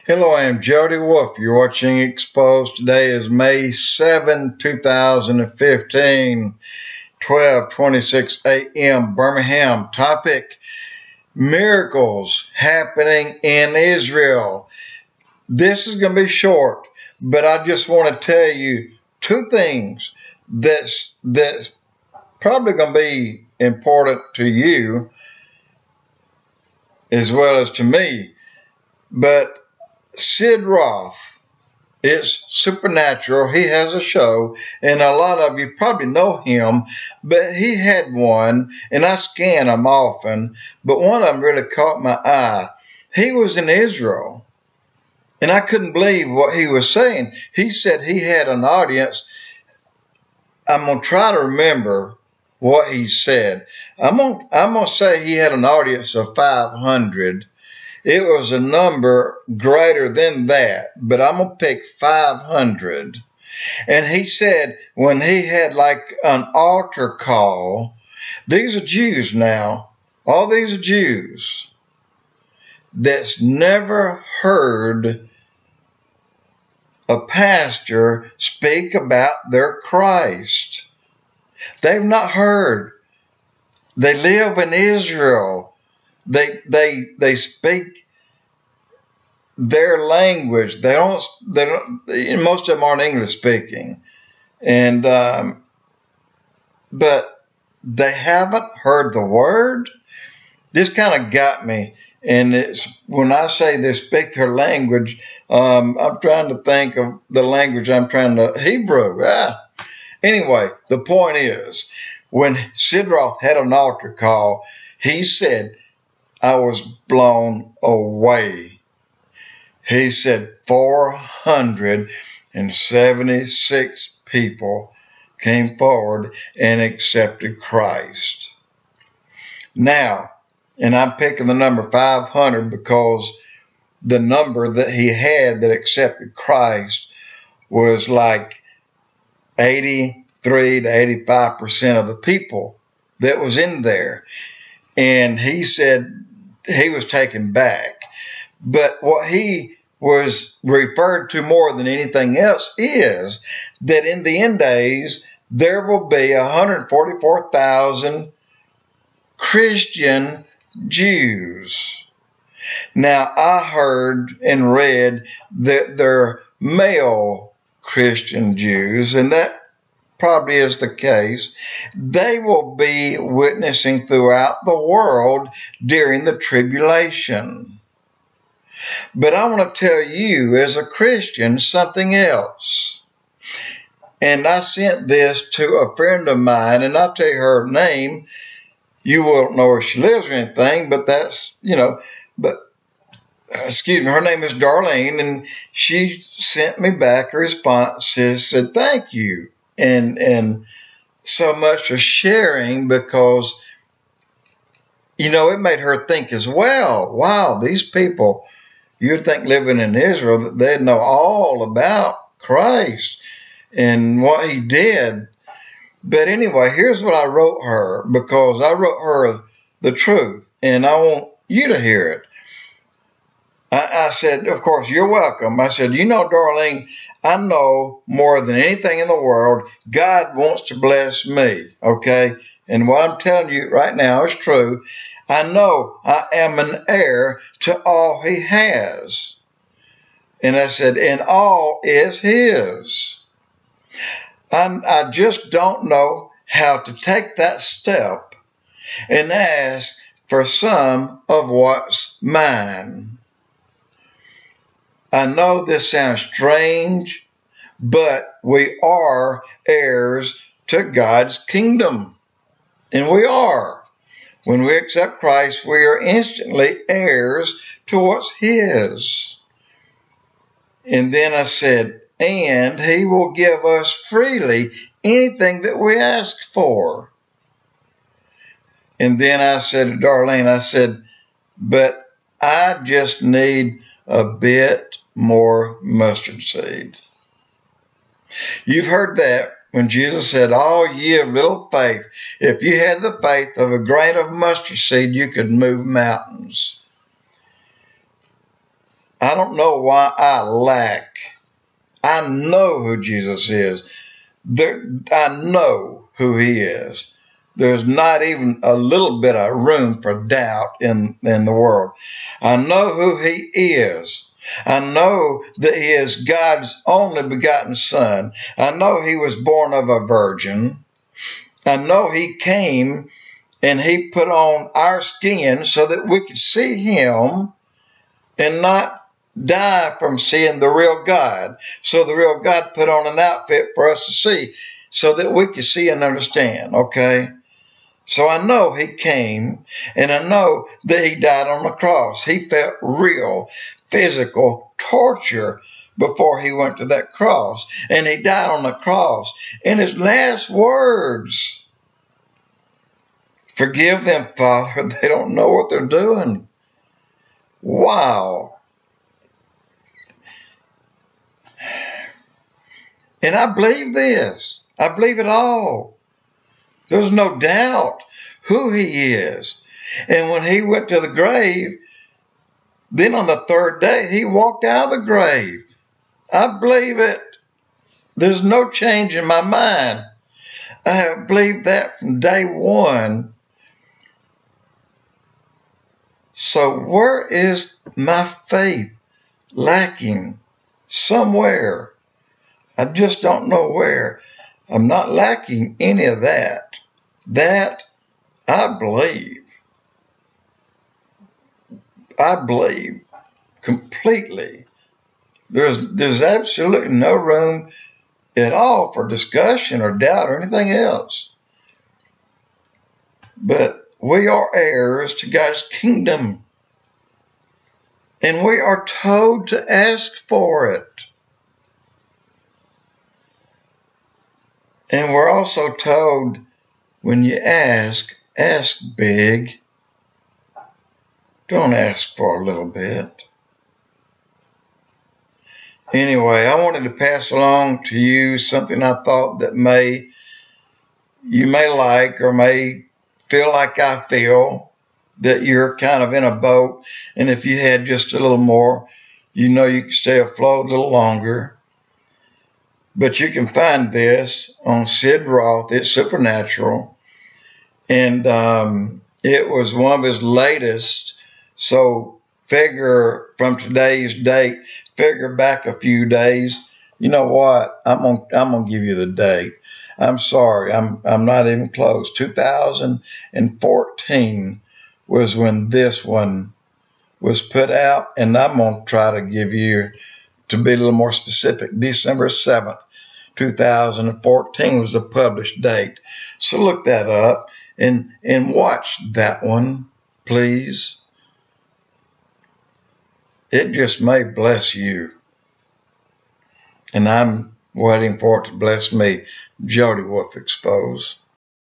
Hello, I am Jody Wolf. You're watching Expoz. Today is May 7, 2015, 12:26 a.m. Birmingham. Topic: miracles happening in Israel. This is going to be short, but I just want to tell you two things that's probably going to be important to you as well as to me. But Sid Roth, it's supernatural. He has a show, and a lot of you probably know him, but he had one, and I scan them often, but one of them really caught my eye. He was in Israel, and I couldn't believe what he was saying. He said he had an audience. I'm going to try to remember what he said. I'm going to say he had an audience of 500. It was a number greater than that, but I'm going to pick 500. And he said when he had like an altar call, these are Jews now. All these are Jews that's never heard a pastor speak about their Christ. They've not heard. They live in Israel. They speak their language. They don't, most of them aren't English speaking. And, but they haven't heard the word. This kind of got me. And it's, when I say they speak their language, I'm trying to think of the language Hebrew. Anyway, the point is, when Sid Roth had an altar call, he said, I was blown away. He said 476 people came forward and accepted Christ. Now, and I'm picking the number 500 because the number that he had that accepted Christ was like 83 to 85% of the people that was in there. And he said he was taken back. But what he was referred to more than anything else is that in the end days, there will be 144,000 Christian Jews. Now, I heard and read that they're male Christian Jews, and that probably is the case. They will be witnessing throughout the world during the tribulation. But I want to tell you as a Christian something else. And I sent this to a friend of mine, and I'll tell you her name. You won't know where she lives or anything, but that's, excuse me, her name is Darlene, and she sent me back a response. She said, thank you. And so much for sharing, because, it made her think as well, wow, these people, you'd think living in Israel, that they'd know all about Christ and what he did. But anyway, here's what I wrote her, because I wrote her the truth, and I want you to hear it. I said, of course, you're welcome. I said, Darlene, I know more than anything in the world, God wants to bless me, okay? And what I'm telling you right now is true. I know I am an heir to all he has. And I said, and all is his. I just don't know how to take that step and ask for some of what's mine. I know this sounds strange, but we are heirs to God's kingdom. And we are. When we accept Christ, we are instantly heirs to what's his. And then I said, and he will give us freely anything that we ask for. And then I said to Darlene, I said, but I just need a bit more mustard seed. You've heard that when Jesus said, "Oh, ye of little faith, if you had the faith of a grain of mustard seed, you could move mountains." I don't know why I lack. I know who Jesus is. I know who he is. There's not even a little bit of room for doubt in the world. I know who he is. I know that he is God's only begotten Son. I know he was born of a virgin. I know he came and he put on our skin so that we could see him and not die from seeing the real God. So the real God put on an outfit for us to see so that we could see and understand, okay? So I know he came, and I know that he died on the cross. He felt real, physical torture before he went to that cross. And he died on the cross. In his last words, forgive them, Father. They don't know what they're doing. Wow. And I believe this. I believe it all. There's no doubt who he is. And when he went to the grave, then on the third day, he walked out of the grave. I believe it. There's no change in my mind. I have believed that from day one. So where is my faith lacking? Somewhere. I just don't know where. I'm not lacking any of that. That I believe. I believe completely. There's absolutely no room at all for discussion or doubt or anything else. But we are heirs to God's kingdom. And we are told to ask for it. And we're also told, when you ask big. Don't ask for a little bit. Anyway, I wanted to pass along to you something I thought that you may like or may feel like I feel, that you're kind of in a boat. And if you had just a little more, you know you could stay afloat a little longer. But you can find this on Sid Roth. It's supernatural. And it was one of his latest. So figure from today's date, figure back a few days. You know what? I'm gonna give you the date. I'm sorry. I'm not even close. 2014 was when this one was put out, and I'm gonna try to give you, to be a little more specific, December 7th, 2014 was the published date. So look that up and watch that one, please. It just may bless you. And I'm waiting for it to bless me. Jody Wolf Expoz.